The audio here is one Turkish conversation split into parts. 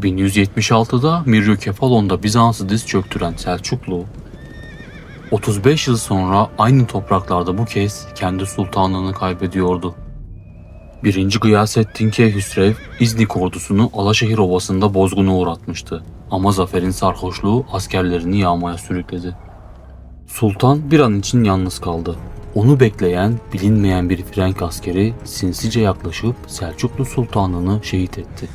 1176'da Miryokephalon'da Bizans'ı diz çöktüren Selçuklu, 35 yıl sonra aynı topraklarda bu kez kendi sultanlığını kaybediyordu. 1. Gıyasettin Keyhüsrev, İznik ordusunu Alaşehir Ovası'nda bozguna uğratmıştı. Ama zaferin sarhoşluğu askerlerini yağmaya sürükledi. Sultan bir an için yalnız kaldı. Onu bekleyen, bilinmeyen bir Frank askeri sinsice yaklaşıp Selçuklu Sultanlığını şehit etti.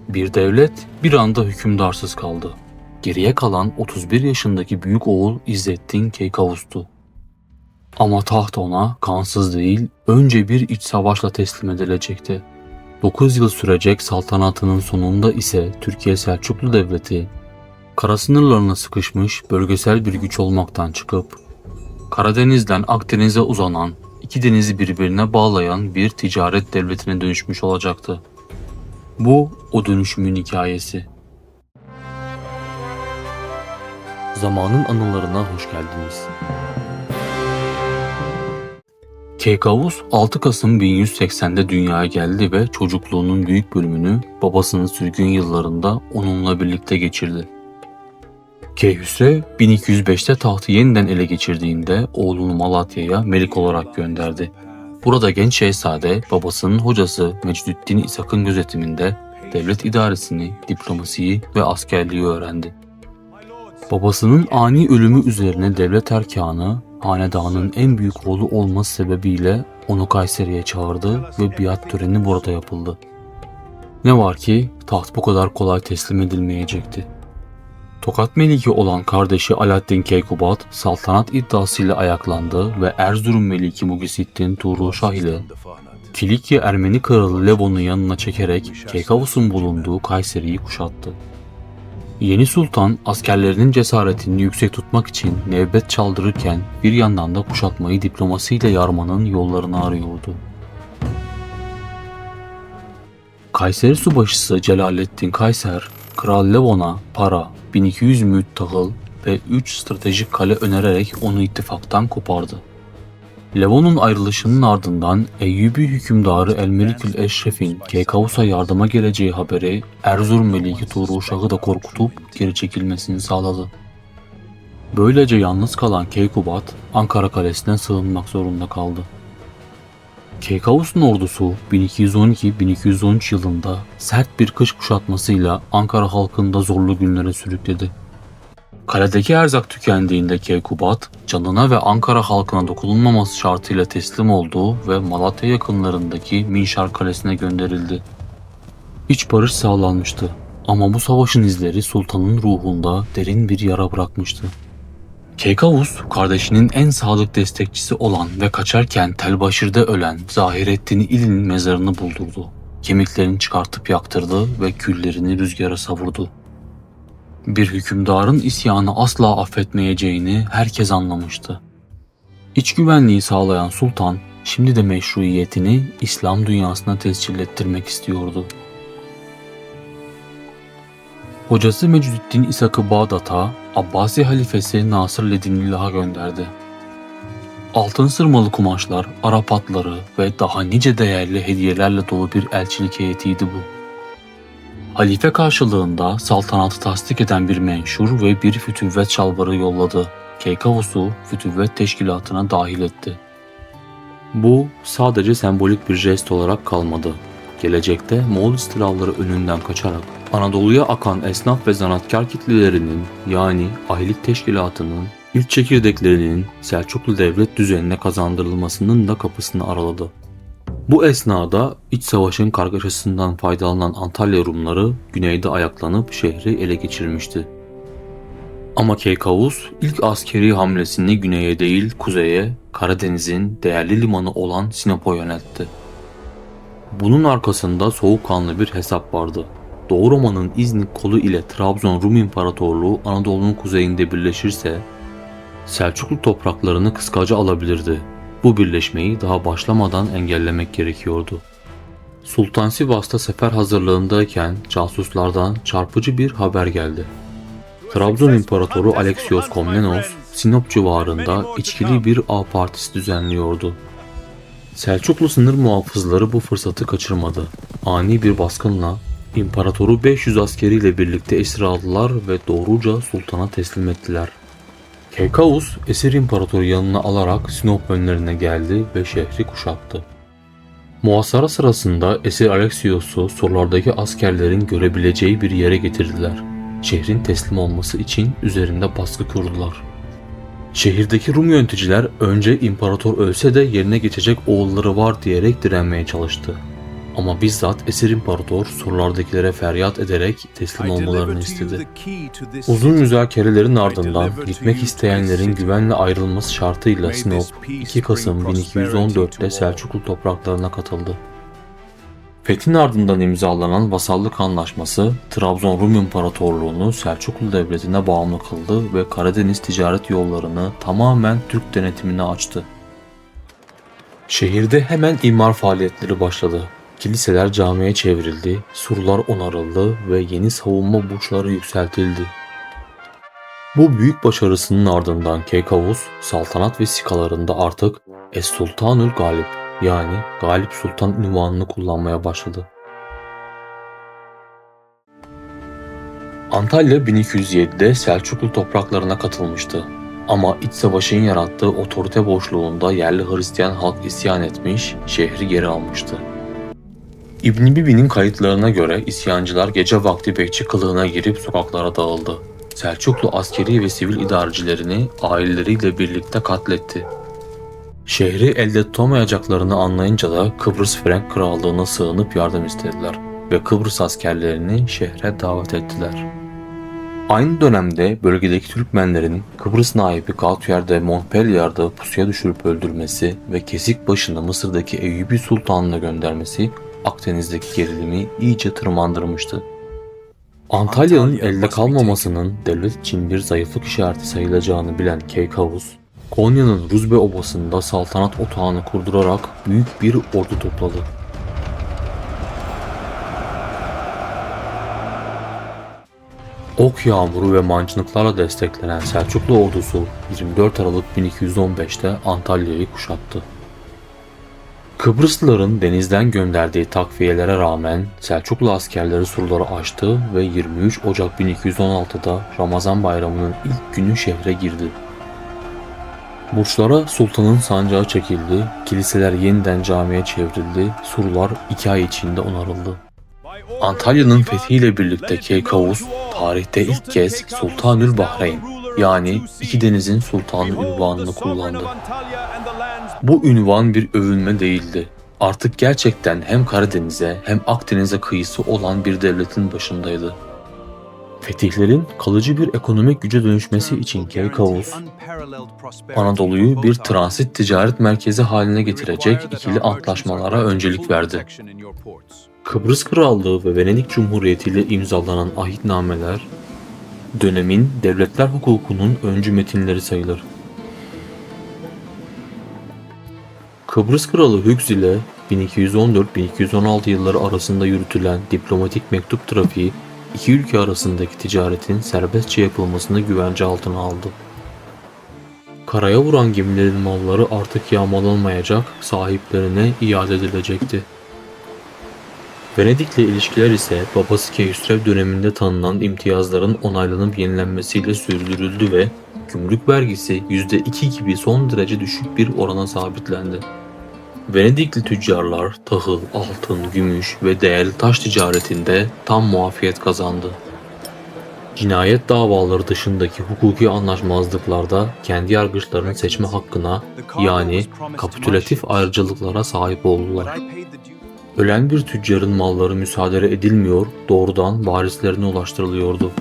Bir devlet bir anda hükümdarsız kaldı. Geriye kalan 31 yaşındaki büyük oğul İzzettin Keykavus'tu. Ama taht ona kansız değil, önce bir iç savaşla teslim edilecekti. 9 yıl sürecek saltanatının sonunda ise Türkiye Selçuklu Devleti, kara sınırlarına sıkışmış bölgesel bir güç olmaktan çıkıp, Karadeniz'den Akdeniz'e uzanan, iki denizi birbirine bağlayan bir ticaret devletine dönüşmüş olacaktı. Bu o dönüşümün hikayesi. Zamanın anılarına hoş geldiniz. Keykavus 6 Kasım 1180'de dünyaya geldi ve çocukluğunun büyük bölümünü babasının sürgün yıllarında onunla birlikte geçirdi. Keyhüsrev 1205'te tahtı yeniden ele geçirdiğinde oğlunu Malatya'ya melik olarak gönderdi. Burada genç şehzade babasının hocası Mecdüddin İshak'ın gözetiminde devlet idaresini, diplomasiyi ve askerliği öğrendi. Babasının ani ölümü üzerine devlet erkanı, hanedanın en büyük oğlu olması sebebiyle onu Kayseri'ye çağırdı ve biat töreni burada yapıldı. Ne var ki taht bu kadar kolay teslim edilmeyecekti. Tokat Meliki olan kardeşi Alaaddin Keykubat saltanat iddiasıyla ayaklandı ve Erzurum Meliki Mugisittin Tuğrulşah ile Kilikya Ermeni kralı Levon'u yanına çekerek Keykavus'un bulunduğu Kayseri'yi kuşattı. Yeni sultan askerlerinin cesaretini yüksek tutmak için nöbet çaldırırken bir yandan da kuşatmayı diplomasiyle yarmanın yollarını arıyordu. Kayseri Subaşısı Celaleddin Kayser, Kral Levon'a para, 1200 mühür tahıl ve 3 stratejik kale önererek onu ittifaktan kopardı. Levon'un ayrılışının ardından Eyyubi hükümdarı El-Melikül Eşref'in Keykavus'a yardıma geleceği haberi Erzurum Meliki Tuğrulşah'ı da korkutup geri çekilmesini sağladı. Böylece yalnız kalan Keykubat Ankara Kalesi'ne sığınmak zorunda kaldı. Keykavus'un ordusu 1212-1213 yılında sert bir kış kuşatmasıyla Ankara halkını da zorlu günlere sürükledi. Kaledeki erzak tükendiğinde Keykubat, canına ve Ankara halkına dokunulmaması şartıyla teslim oldu ve Malatya yakınlarındaki Minşar Kalesi'ne gönderildi. İç barış sağlanmıştı ama bu savaşın izleri sultanın ruhunda derin bir yara bırakmıştı. Keykavus, kardeşinin en sadık destekçisi olan ve kaçarken Telbaşir'de ölen Zahireddin İli'nin mezarını buldurdu. Kemiklerini çıkartıp yaktırdı ve küllerini rüzgara savurdu. Bir hükümdarın isyanı asla affetmeyeceğini herkes anlamıştı. İç güvenliği sağlayan sultan, şimdi de meşruiyetini İslam dünyasına tescil ettirmek istiyordu. Hocası Mecdüddin İshak'ı Bağdat'a, Abbasi halifesi Nasır-ı-Dinillah'a gönderdi. Altın sırmalı kumaşlar, Arap atları ve daha nice değerli hediyelerle dolu bir elçilik heyetiydi bu. Halife karşılığında saltanatı tasdik eden bir menşur ve bir fütüvvet şalvarı yolladı. Keykavus'u fütüvvet teşkilatına dahil etti. Bu sadece sembolik bir jest olarak kalmadı. Gelecekte Moğol istilaları önünden kaçarak Anadolu'ya akan esnaf ve zanaatkar kitlelerinin yani aylık teşkilatının ilk çekirdeklerinin Selçuklu devlet düzenine kazandırılmasının da kapısını araladı. Bu esnada iç savaşın kargaşasından faydalanan Antalya Rumları güneyde ayaklanıp şehri ele geçirmişti. Ama Keykavus ilk askeri hamlesini güneye değil kuzeye, Karadeniz'in değerli limanı olan Sinop'a yöneltti. Bunun arkasında soğukkanlı bir hesap vardı. Doğu Roma'nın İznik kolu ile Trabzon Rum İmparatorluğu Anadolu'nun kuzeyinde birleşirse Selçuklu topraklarını kıskaca alabilirdi. Bu birleşmeyi daha başlamadan engellemek gerekiyordu. Sultan Sivas'ta sefer hazırlığındayken casuslardan çarpıcı bir haber geldi. Trabzon İmparatoru Alexios Komnenos, Sinop civarında içkili bir av partisi düzenliyordu. Selçuklu sınır muhafızları bu fırsatı kaçırmadı. Ani bir baskınla İmparatoru 500 askeriyle birlikte esir aldılar ve doğruca sultana teslim ettiler. Keykaus, esir imparatoru yanına alarak Sinop önlerine geldi ve şehri kuşattı. Muhasara sırasında esir Alexios'u surlardaki askerlerin görebileceği bir yere getirdiler. Şehrin teslim olması için üzerinde baskı kurdular. Şehirdeki Rum yöneticiler önce imparator ölse de yerine geçecek oğulları var diyerek direnmeye çalıştı. Ama bizzat esir imparator surlardakilere feryat ederek teslim olmalarını istedi. Uzun müzakerelerin ardından gitmek isteyenlerin güvenle ayrılması şartıyla Sinop 2 Kasım 1214'te Selçuklu topraklarına katıldı. Fethin ardından imzalanan vasallık anlaşması Trabzon Rum İmparatorluğunu Selçuklu Devleti'ne bağımlı kıldı ve Karadeniz ticaret yollarını tamamen Türk denetimine açtı. Şehirde hemen imar faaliyetleri başladı. Kiliseler camiye çevrildi, surlar onarıldı ve yeni savunma burçları yükseltildi. Bu büyük başarısının ardından Keykavus, saltanat vesikalarında artık Es-Sultanül Galip yani Galip Sultan unvanını kullanmaya başladı. Antalya 1207'de Selçuklu topraklarına katılmıştı. Ama iç savaşın yarattığı otorite boşluğunda yerli Hristiyan halk isyan etmiş, şehri geri almıştı. İbn Bibi'nin kayıtlarına göre isyancılar gece vakti bekçi kılığına girip sokaklara dağıldı. Selçuklu askeri ve sivil idarecilerini aileleriyle birlikte katletti. Şehri elde tutamayacaklarını anlayınca da Kıbrıs Frank Krallığı'na sığınıp yardım istediler ve Kıbrıs askerlerini şehre davet ettiler. Aynı dönemde bölgedeki Türkmenlerin Kıbrıs naibi Gauthier de Montpellier'da pusuya düşürüp öldürmesi ve kesik başını Mısır'daki Eyyubi Sultan'ına göndermesi Akdeniz'deki gerilimi iyice tırmandırmıştı. Antalya'nın elde kalmamasının devlet için bir zayıflık işareti sayılacağını bilen Keykavus, Konya'nın Ruzbe Obası'nda saltanat otağını kurdurarak büyük bir ordu topladı. Ok yağmuru ve mancınıklarla desteklenen Selçuklu ordusu 24 Aralık 1215'te Antalya'yı kuşattı. Kıbrıslıların denizden gönderdiği takviyelere rağmen Selçuklu askerleri surları aştı ve 23 Ocak 1216'da Ramazan bayramının ilk günü şehre girdi. Burçlara sultanın sancağı çekildi, kiliseler yeniden camiye çevrildi, surlar 2 ay içinde onarıldı. Antalya'nın fethiyle birlikte Keykavus, tarihte ilk kez Sultanül Bahreyn yani iki denizin sultanı unvanını kullandı. Bu unvan bir övünme değildi. Artık gerçekten hem Karadeniz'e hem Akdeniz'e kıyısı olan bir devletin başındaydı. Fetihlerin kalıcı bir ekonomik güce dönüşmesi için Keykavus, Anadolu'yu bir transit ticaret merkezi haline getirecek ikili antlaşmalara öncelik verdi. Kıbrıs Krallığı ve Venedik Cumhuriyeti ile imzalanan ahitnameler, dönemin devletler hukukunun öncü metinleri sayılır. Kıbrıs Kralı Hughes ile 1214-1216 yılları arasında yürütülen diplomatik mektup trafiği, iki ülke arasındaki ticaretin serbestçe yapılmasını güvence altına aldı. Karaya vuran gemilerin malları artık yağmalanmayacak, sahiplerine iade edilecekti. Venedik'le ilişkiler ise babası Keyhüsrev döneminde tanınan imtiyazların onaylanıp yenilenmesiyle sürdürüldü ve gümrük vergisi %2 gibi son derece düşük bir orana sabitlendi. Venedikli tüccarlar tahıl, altın, gümüş ve değerli taş ticaretinde tam muafiyet kazandı. Cinayet davaları dışındaki hukuki anlaşmazlıklarda kendi yargıçlarını seçme hakkına yani kapitülatif ayrıcalıklara sahip oldular. Ölen bir tüccarın malları müsaade edilmiyor, doğrudan varislerine ulaştırılıyordu.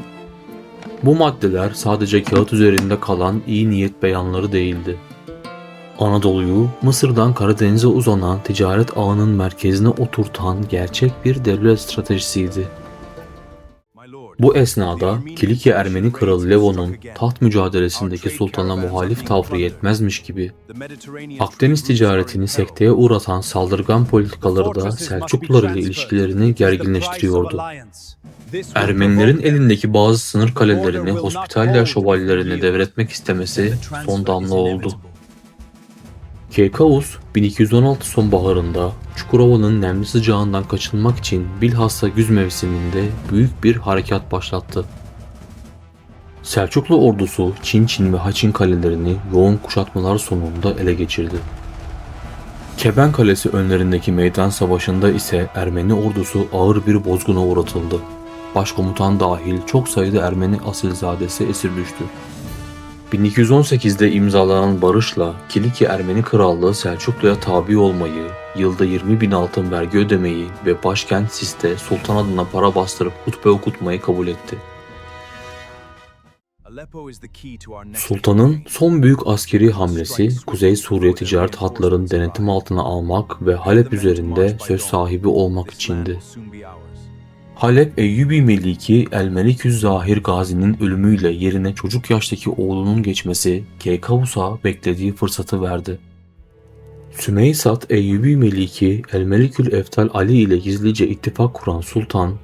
Bu maddeler sadece kağıt üzerinde kalan iyi niyet beyanları değildi. Anadolu'yu Mısır'dan Karadeniz'e uzanan ticaret ağının merkezine oturtan gerçek bir devlet stratejisiydi. Bu esnada Kilikya Ermeni kralı Levon'un taht mücadelesindeki sultana muhalif tavrı yetmezmiş gibi Akdeniz ticaretini sekteye uğratan saldırgan politikaları da Selçuklular ile ilişkilerini gerginleştiriyordu. Ermenilerin elindeki bazı sınır kalelerini Hospitalya şövalyelerine devretmek istemesi son damla oldu. Keykavus 1216 sonbaharında Çukurova'nın nemli sıcağından kaçınmak için bilhassa güz mevsiminde büyük bir harekat başlattı. Selçuklu ordusu Çinçin ve Haçin kalelerini yoğun kuşatmalar sonunda ele geçirdi. Keben Kalesi önlerindeki meydan savaşında ise Ermeni ordusu ağır bir bozguna uğratıldı. Başkomutan dahil çok sayıda Ermeni asilzadesi esir düştü. 1218'de imzalanan barışla Kilikya Ermeni Krallığı Selçuklu'ya tabi olmayı, yılda 20.000 altın vergi ödemeyi ve başkent Sis'te sultan adına para bastırıp hutbe okutmayı kabul etti. Sultanın son büyük askeri hamlesi Kuzey Suriye ticaret hatlarını denetim altına almak ve Halep üzerinde söz sahibi olmak içindi. Halep Eyyubi Meliki El-Meliküz Zahir Gazi'nin ölümüyle yerine çocuk yaştaki oğlunun geçmesi Keykavus'a beklediği fırsatı verdi. Sümeysat Eyyubi Meliki El-Melikül Eftal Ali ile gizlice ittifak kuran sultan,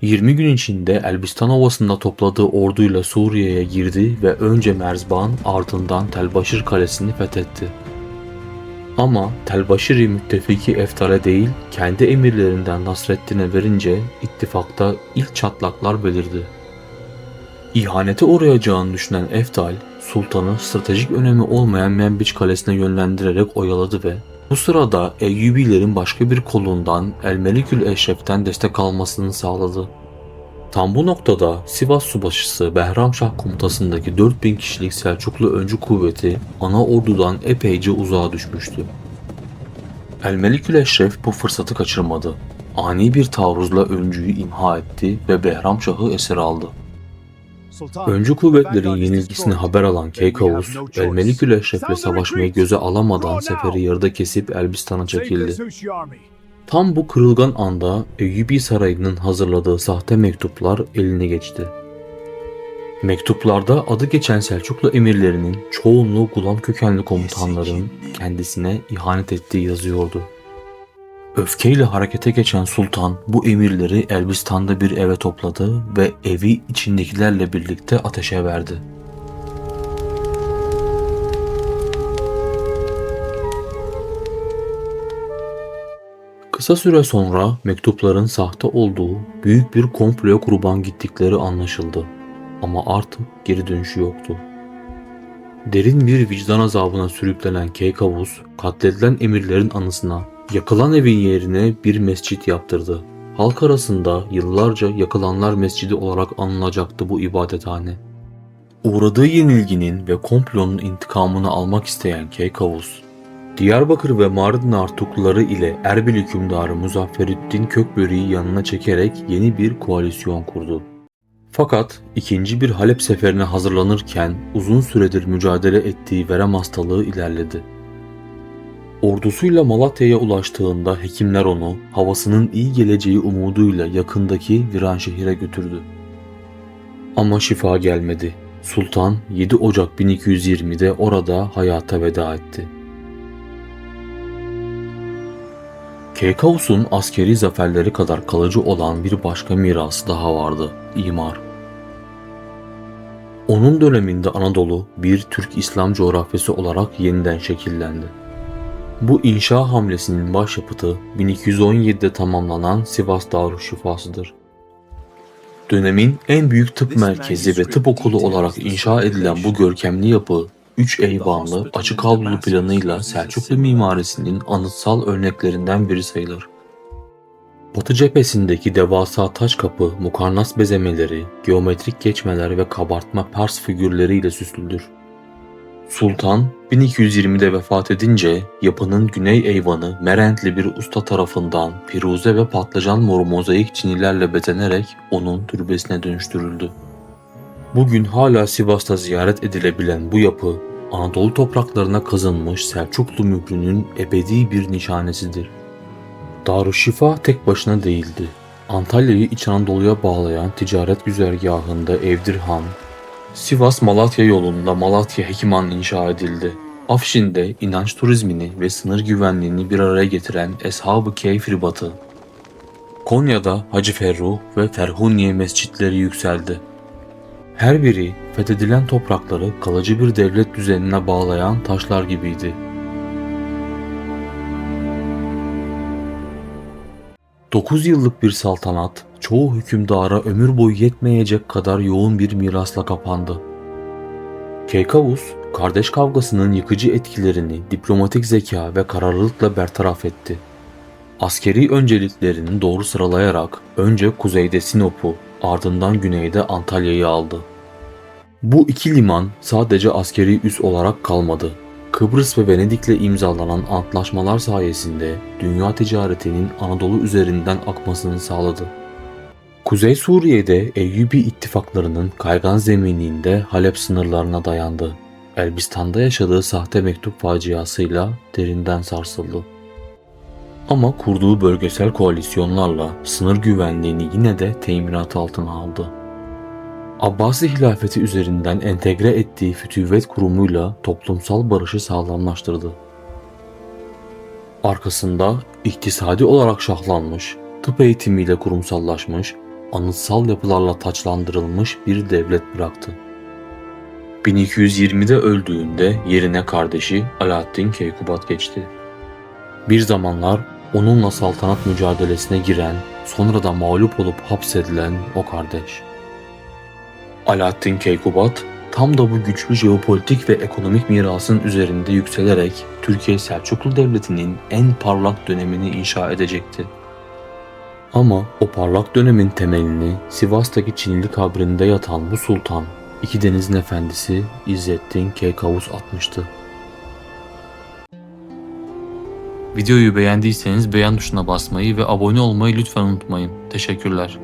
20 gün içinde Elbistan Ovası'nda topladığı orduyla Suriye'ye girdi ve önce Merzban ardından Telbaşir Kalesi'ni fethetti. Ama Telbaşir-i müttefiki Eftal'e değil, kendi emirlerinden Nasreddin'e verince ittifakta ilk çatlaklar belirdi. İhanete uğrayacağını düşünen Eftal, sultanı stratejik önemi olmayan Menbiç Kalesi'ne yönlendirerek oyaladı ve bu sırada Eyyubilerin başka bir kolundan El-Melikül Eşref'ten destek almasını sağladı. Tam bu noktada Sivas Subaşısı Behramşah komutasındaki 4000 kişilik Selçuklu öncü kuvveti ana ordudan epeyce uzağa düşmüştü. El-Melikül Eşref bu fırsatı kaçırmadı. Ani bir taarruzla öncüyü imha etti ve Behramşah'ı esir aldı. Öncü kuvvetlerin yenilgisini haber alan Keykavus, El-Melikül Eşref'le savaşmayı göze alamadan seferi yarıda kesip Elbistan'a çekildi. Tam bu kırılgan anda Eyyubi Sarayı'nın hazırladığı sahte mektuplar eline geçti. Mektuplarda adı geçen Selçuklu emirlerinin çoğunluğu Gulam kökenli komutanların kendisine ihanet ettiği yazıyordu. Öfkeyle harekete geçen sultan bu emirleri Elbistan'da bir eve topladı ve evi içindekilerle birlikte ateşe verdi. Kısa süre sonra mektupların sahte olduğu, büyük bir komploya kurban gittikleri anlaşıldı. Ama artık geri dönüşü yoktu. Derin bir vicdan azabına sürüklenen Keykavus, katledilen emirlerin anısına yakılan evin yerine bir mescit yaptırdı. Halk arasında yıllarca yakılanlar mescidi olarak anılacaktı bu ibadethane. Uğradığı yenilginin ve komplonun intikamını almak isteyen Keykavus, Diyarbakır ve Mardin Artukluları ile Erbil hükümdarı Muzafferüddin Kökbörü'yü yanına çekerek yeni bir koalisyon kurdu. Fakat ikinci bir Halep seferine hazırlanırken uzun süredir mücadele ettiği verem hastalığı ilerledi. Ordusuyla Malatya'ya ulaştığında hekimler onu havasının iyi geleceği umuduyla yakındaki Viranşehir'e götürdü. Ama şifa gelmedi. Sultan 7 Ocak 1220'de orada hayata veda etti. Keykavus'un askeri zaferleri kadar kalıcı olan bir başka mirası daha vardı: imar. Onun döneminde Anadolu bir Türk İslam coğrafyası olarak yeniden şekillendi. Bu inşa hamlesinin başyapıtı 1217'de tamamlanan Sivas Darüşşifası'dır. Dönemin en büyük tıp merkezi ve tıp okulu olarak inşa edilen bu görkemli yapı, 3 eyvanlı, açık avlulu planıyla Selçuklu mimarisinin anıtsal örneklerinden biri sayılır. Batı cephesindeki devasa taş kapı, mukarnas bezemeleri, geometrik geçmeler ve kabartma Pars figürleriyle süslüdür. Sultan 1220'de vefat edince yapının güney eyvanı Merentli bir usta tarafından firuze ve patlıcan moru mozaik çinilerle bezenerek onun türbesine dönüştürüldü. Bugün hala Sivas'ta ziyaret edilebilen bu yapı, Anadolu topraklarına kazınmış Selçuklu mührünün ebedi bir nişanesidir. Darüşşifa tek başına değildi. Antalya'yı İç Anadolu'ya bağlayan ticaret güzergahında Evdirhan, Sivas-Malatya yolunda Malatya Hekiman inşa edildi. Afşin'de inanç turizmini ve sınır güvenliğini bir araya getiren Eshab-ı Keyf ribatı, Konya'da Hacı Ferruh ve Ferhuniye mescitleri yükseldi. Her biri fethedilen toprakları kalıcı bir devlet düzenine bağlayan taşlar gibiydi. 9 yıllık bir saltanat, çoğu hükümdara ömür boyu yetmeyecek kadar yoğun bir mirasla kapandı. Keykavus, kardeş kavgasının yıkıcı etkilerini diplomatik zeka ve kararlılıkla bertaraf etti. Askeri önceliklerini doğru sıralayarak önce kuzeyde Sinop'u, ardından güneyde Antalya'yı aldı. Bu iki liman sadece askeri üs olarak kalmadı. Kıbrıs ve Venedik'le imzalanan antlaşmalar sayesinde dünya ticaretinin Anadolu üzerinden akmasını sağladı. Kuzey Suriye'de Eyyubi ittifaklarının kaygan zemininde Halep sınırlarına dayandı. Elbistan'da yaşadığı sahte mektup faciasıyla derinden sarsıldı. Ama kurduğu bölgesel koalisyonlarla sınır güvenliğini yine de teminat altına aldı. Abbasi hilafeti üzerinden entegre ettiği fütüvvet kurumuyla toplumsal barışı sağlamlaştırdı. Arkasında iktisadi olarak şahlanmış, tıp eğitimiyle kurumsallaşmış, anıtsal yapılarla taçlandırılmış bir devlet bıraktı. 1220'de öldüğünde yerine kardeşi Alaaddin Keykubat geçti. Bir zamanlar onunla saltanat mücadelesine giren, sonra da mağlup olup hapsedilen o kardeş. Alaaddin Keykubat, tam da bu güçlü jeopolitik ve ekonomik mirasın üzerinde yükselerek Türkiye Selçuklu Devleti'nin en parlak dönemini inşa edecekti. Ama o parlak dönemin temelini Sivas'taki Çinili kabrinde yatan bu sultan, iki denizin efendisi İzzettin Keykavus atmıştı. Videoyu beğendiyseniz beğen tuşuna basmayı ve abone olmayı lütfen unutmayın. Teşekkürler.